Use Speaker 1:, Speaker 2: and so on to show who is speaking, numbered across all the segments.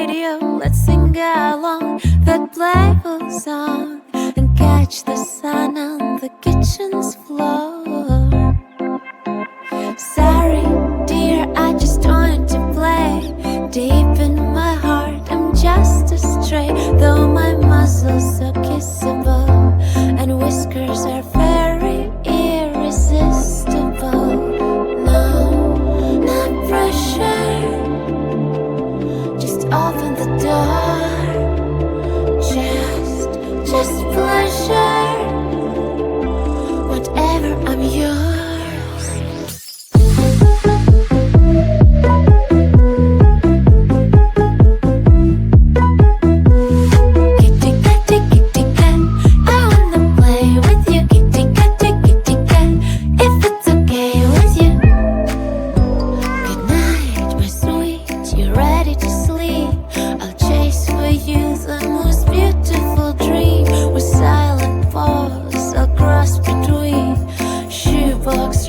Speaker 1: radio, let's sing along that playful song and catch the sun on the kitchen's floor. Sorry, dear, I just wanted to play. Deep in my heart, I'm just a stray. Though my muscles are kissable and whiskers are very irresistible. No, not pressure. Just open the door. Just pleasure. Whatever, I'm yours.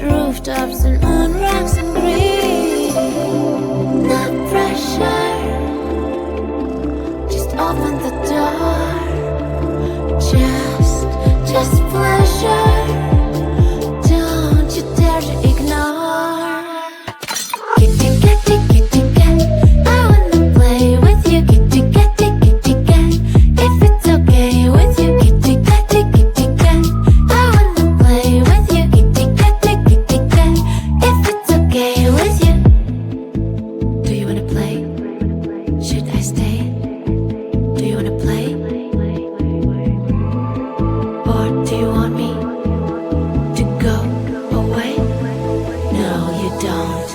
Speaker 1: Rooftops and moon rocks and green. Not pressure. Just open the door. Just pleasure. Don't you dare to ignore. Kitty cat, I wanna play with you. Kitty cat, if it's okay with you. Kitty cat, I wanna play with you. Kitty cat, if it's okay with you. Do you wanna play? Should I stay? Do you wanna play? Or do you want me to go away? No, you don't.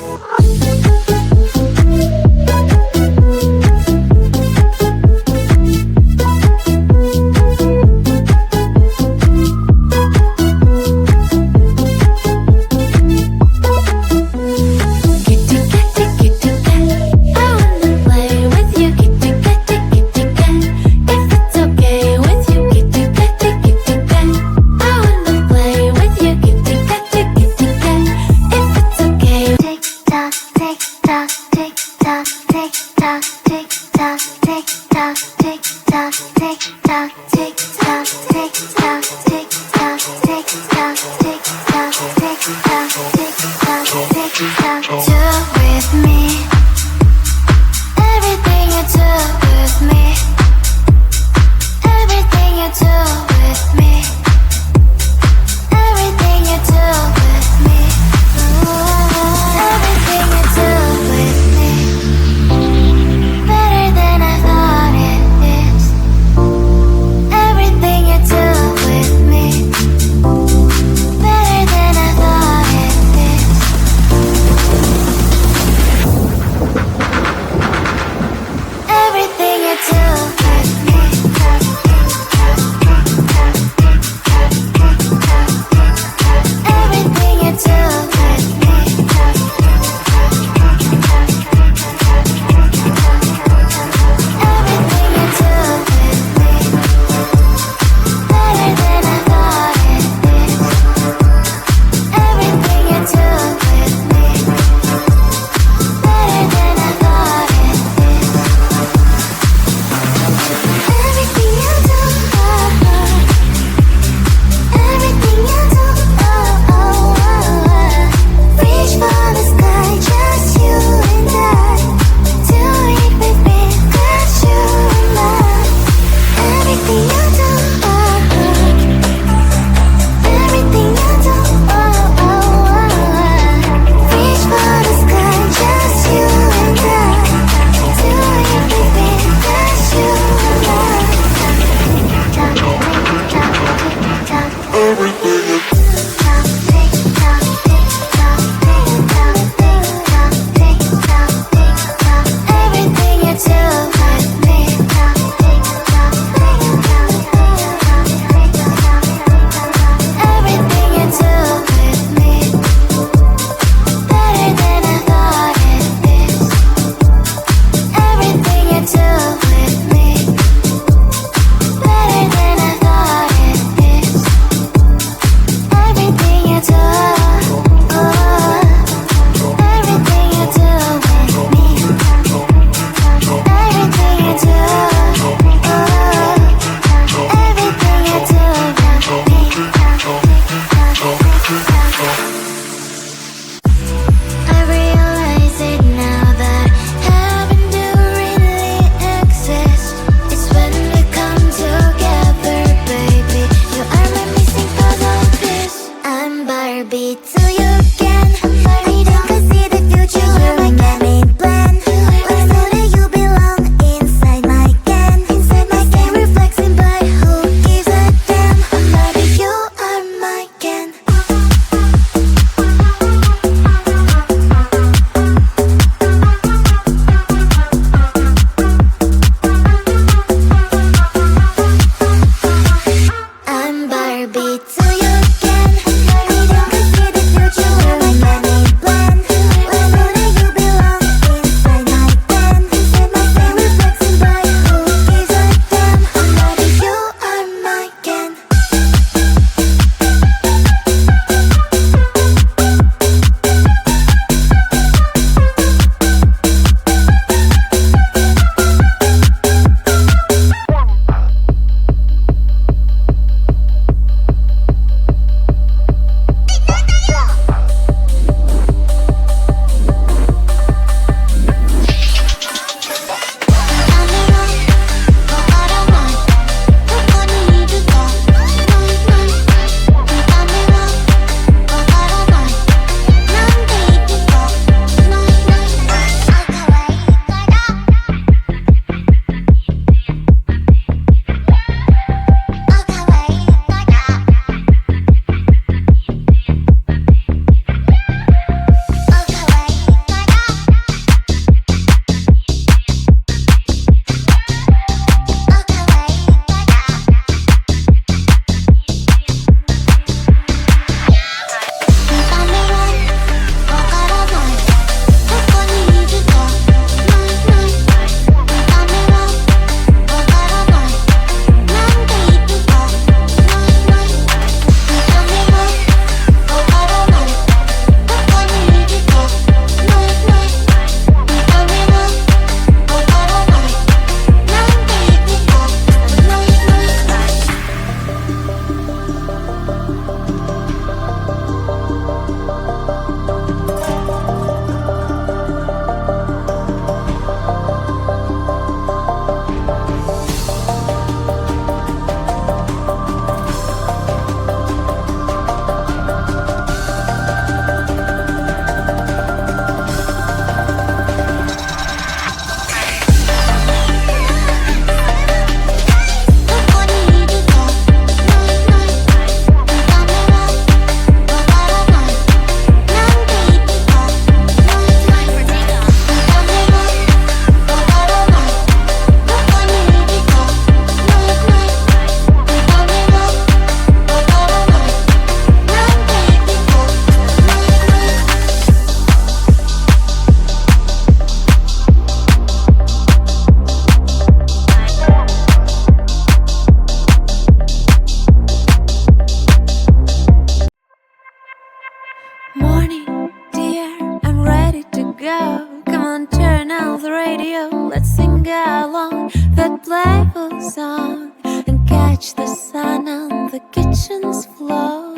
Speaker 1: sing along that playful song and catch the sun on the kitchen's floor.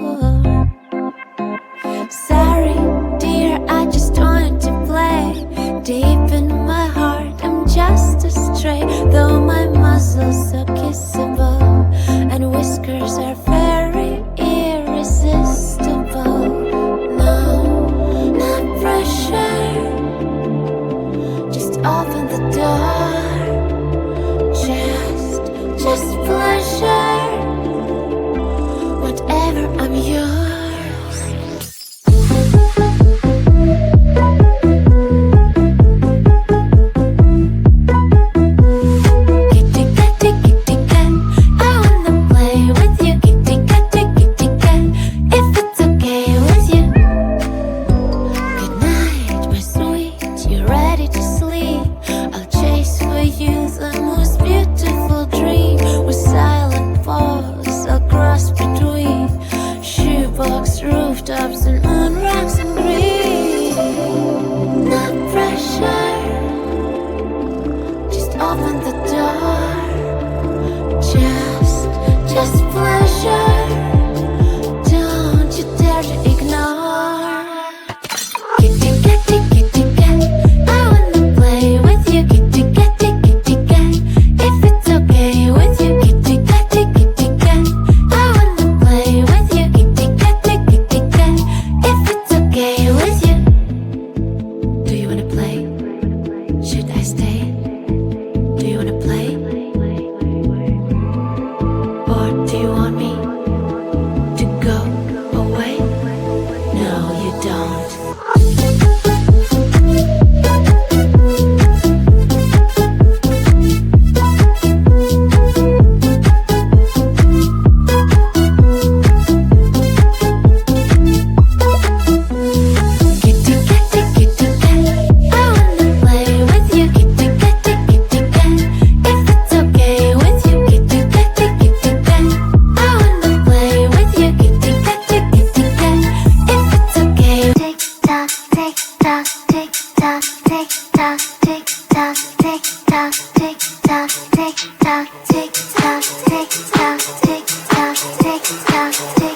Speaker 1: Sorry, dear, I just wanted to play. Deep in my heart, I'm just a stray. Though my muscles are kissable and whiskers are very irresistible. No, not pressure. Just open the door. Just pleasure. Whatever, I'm yours. Rooftops and moon rocks and green. Not pressure. Just open the door. Just pleasure. Don't you dare to ignore. Kitty, kitty, kitty cat, I wanna play with you. Kitty, kitty, kitty cat, if it's okay with you. Kitty, kitty, kitty cat, I wanna play with you. Kitty, kitty, kitty cat, if it's okay with you. Do you wanna play? Should I stay? Do you wanna play? Or do you want me to go away? No, you don't. Kitty, kitty, kitty cat, I wanna play with you. Kitty, kitty, kitty cat, if it's okay with you. Kitty, kitty, kitty cat, I wanna play with you. Kitty, kitty, kitty cat, if it's okay. Tick tock, tick tock, tick tock, tick tock, tick tock, tick tock, tick tock, tick tock, tick tock, tick tock, tick tock, tick tock, tick